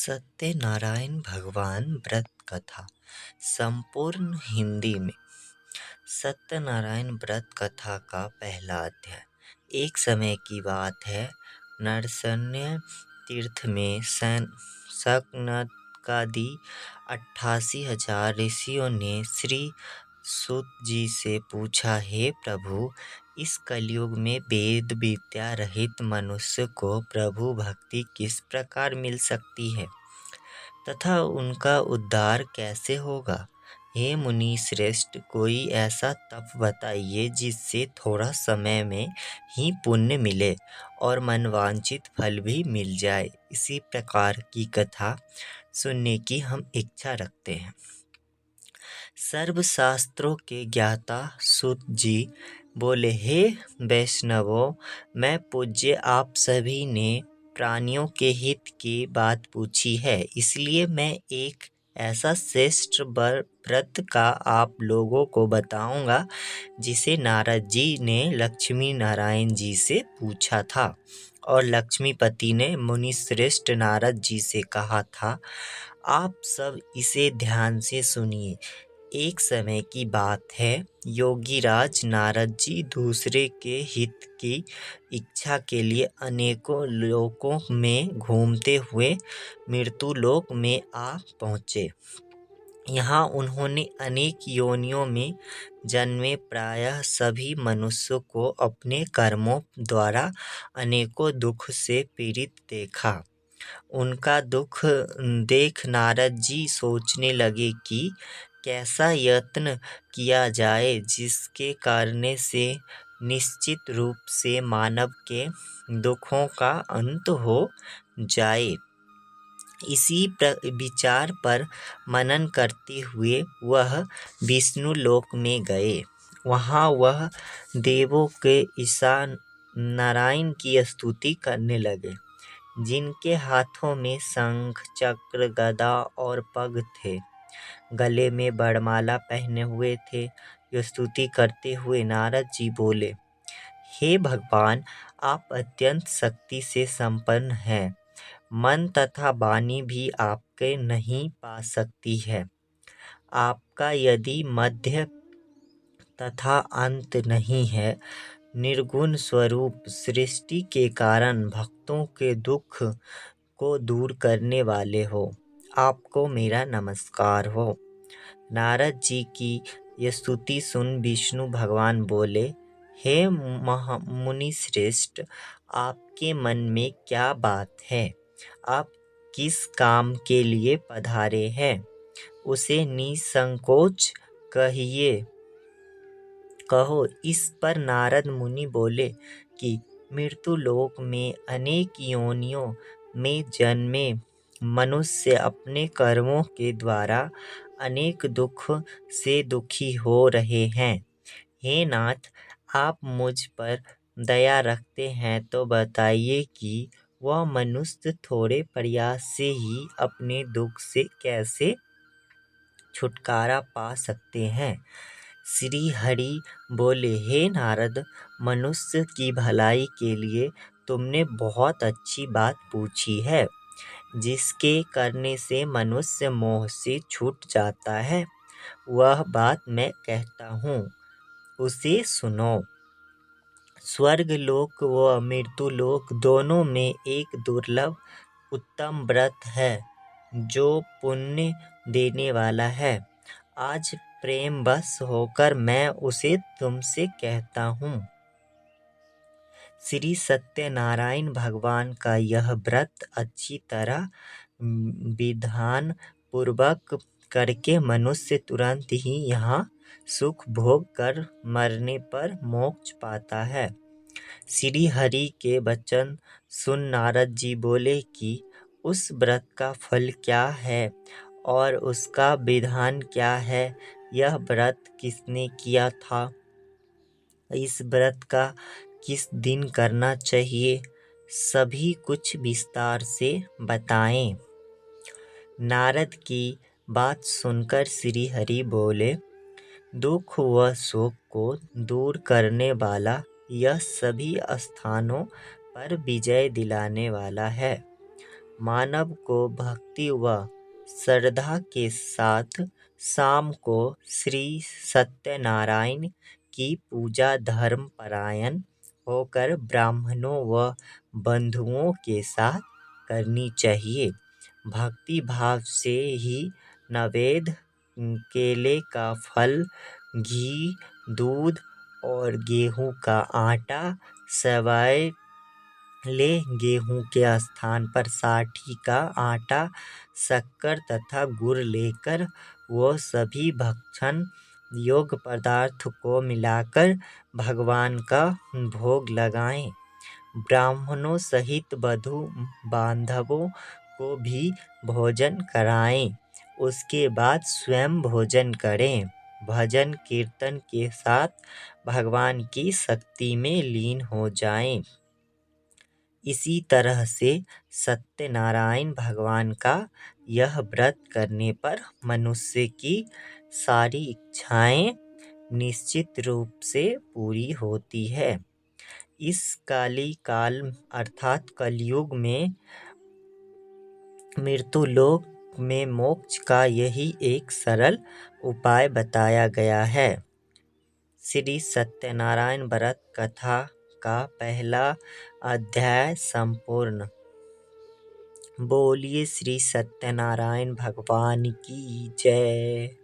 सत्यनारायण भगवान व्रत कथा संपूर्ण हिंदी में। सत्यनारायण व्रत कथा का पहला अध्याय। एक समय की बात है, नरसन्य तीर्थ में सनकादि 88,000 ऋषियों ने श्री सूत जी से पूछा, हे प्रभु, इस कलयुग में वेद विद्या रहित मनुष्य को प्रभु भक्ति किस प्रकार मिल सकती है तथा उनका उद्धार कैसे होगा। हे मुनि श्रेष्ठ, कोई ऐसा तप बताइए जिससे थोड़ा समय में ही पुण्य मिले और मनवांछित फल भी मिल जाए। इसी प्रकार की कथा सुनने की हम इच्छा रखते हैं। सर्वशास्त्रों के ज्ञाता सूत जी बोले, हे वैष्णवों, मैं पूज्य आप सभी ने प्राणियों के हित की बात पूछी है, इसलिए मैं एक ऐसा श्रेष्ठ व्रत का आप लोगों को बताऊंगा जिसे नारद जी ने लक्ष्मी नारायण जी से पूछा था और लक्ष्मीपति ने मुनि श्रेष्ठ नारद जी से कहा था, आप सब इसे ध्यान से सुनिए। एक समय की बात है, योगीराज नारद जी दूसरे के हित की इच्छा के लिए अनेकों लोकों में घूमते हुए मृत्यु लोक में आ पहुँचे। यहाँ उन्होंने अनेक योनियों में जन्मे प्रायः सभी मनुष्यों को अपने कर्मों द्वारा अनेकों दुख से पीड़ित देखा। उनका दुख देख नारद जी सोचने लगे कि कैसा यत्न किया जाए जिसके कारण से निश्चित रूप से मानव के दुखों का अंत हो जाए। इसी विचार पर मनन करते हुए वह विष्णु लोक में गए। वहाँ वह देवों के ईशान नारायण की स्तुति करने लगे, जिनके हाथों में शंख चक्र गदा और पग थे, गले में वरमाला पहने हुए थे। यह स्तुति करते हुए नारद जी बोले, हे भगवान, आप अत्यंत शक्ति से संपन्न हैं। मन तथा वाणी भी आपके नहीं पा सकती है। आपका यदि मध्य तथा अंत नहीं है, निर्गुण स्वरूप सृष्टि के कारण भक्तों के दुख को दूर करने वाले हो, आपको मेरा नमस्कार हो। नारद जी की यह स्तुति सुन विष्णु भगवान बोले, हे मुनि श्रेष्ठ, आपके मन में क्या बात है? आप किस काम के लिए पधारे हैं, उसे निसंकोच कहो। इस पर नारद मुनि बोले कि मृत्यु लोक में अनेक योनियों में जन्मे मनुष्य अपने कर्मों के द्वारा अनेक दुख से दुखी हो रहे हैं। हे नाथ, आप मुझ पर दया रखते हैं तो बताइए कि वह मनुष्य थोड़े प्रयास से ही अपने दुख से कैसे छुटकारा पा सकते हैं। श्री हरि बोले, हे नारद, मनुष्य की भलाई के लिए तुमने बहुत अच्छी बात पूछी है। जिसके करने से मनुष्य मोह से छूट जाता है, वह बात मैं कहता हूँ, उसे सुनो। स्वर्ग लोक व मृत्यु लोक दोनों में एक दुर्लभ उत्तम व्रत है जो पुण्य देने वाला है। आज प्रेम बस होकर मैं उसे तुमसे कहता हूँ। श्री सत्यनारायण भगवान का यह व्रत अच्छी तरह विधान पूर्वक करके मनुष्य तुरंत ही यहाँ सुख भोग कर मरने पर मोक्ष पाता है। श्री हरि के वचन सुन नारद जी बोले कि उस व्रत का फल क्या है और उसका विधान क्या है, यह व्रत किसने किया था, इस व्रत का किस दिन करना चाहिए, सभी कुछ विस्तार से बताएं। नारद की बात सुनकर श्री हरि बोले, दुख व शोक को दूर करने वाला यह सभी स्थानों पर विजय दिलाने वाला है। मानव को भक्ति व श्रद्धा के साथ शाम को श्री सत्यनारायण की पूजा धर्म परायण होकर ब्राह्मणों व बंधुओं के साथ करनी चाहिए। भक्ति भाव से ही नैवेद्य, केले का फल, घी, दूध और गेहूं का आटा, सेवई ले गेहूं के स्थान पर साठी का आटा, शक्कर तथा गुड़ लेकर वो सभी भक्षण योग्य पदार्थ को मिलाकर भगवान का भोग लगाएं। ब्राह्मणों सहित बंधु बांधवों को भी भोजन कराएं। उसके बाद स्वयं भोजन करें। भजन कीर्तन के साथ भगवान की शक्ति में लीन हो जाएं। इसी तरह से सत्यनारायण भगवान का यह व्रत करने पर मनुष्य की सारी इच्छाएं निश्चित रूप से पूरी होती है। इस काली काल अर्थात कलयुग में मृत्युलोक में मोक्ष का यही एक सरल उपाय बताया गया है। श्री सत्यनारायण व्रत कथा का पहला अध्याय संपूर्ण। बोलिए श्री सत्यनारायण भगवान की जय।